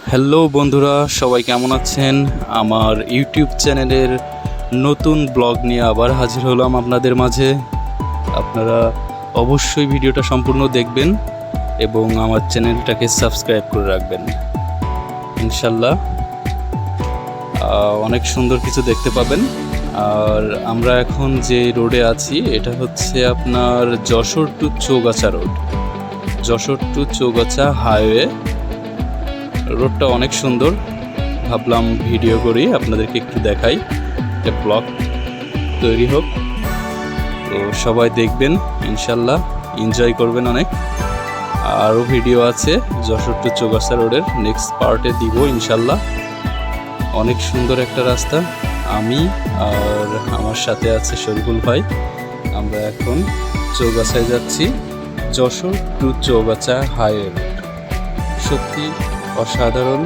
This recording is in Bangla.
হ্যালো বন্ধুরা, সবাই কেমন আছেন? আমার ইউটিউব চ্যানেলের নতুন ব্লগ নিয়ে আবার হাজির হলাম আপনাদের মাঝে। আপনারা অবশ্যই ভিডিওটা সম্পূর্ণ দেখবেন এবং আমার চ্যানেলটাকে সাবস্ক্রাইব করে রাখবেন। ইনশাল্লাহ অনেক সুন্দর কিছু দেখতে পাবেন। আর আমরা এখন যে রোডে আছি এটা হচ্ছে আপনার Jashore to Chaugachha road, Jashore to Chaugachha highway. রোডটা অনেক সুন্দর, ভাবলাম ভিডিও করি আপনাদেরকে একটু দেখাই, একটা ব্লগ তৈরি হোক। তো সবাই দেখবেন, ইনশাল্লাহ এনজয় করবেন অনেক। আরও ভিডিও আছে যশোর টু চৌগাছা রোডের, নেক্সট পার্টে দিব ইনশাল্লাহ। অনেক সুন্দর একটা রাস্তা। আমি আর আমার সাথে আছে শরীফুল ভাই। আমরা এখন চৌগাছায় যাচ্ছি, Jashore to Chaugachha highway road. সত্যি অসাধারণ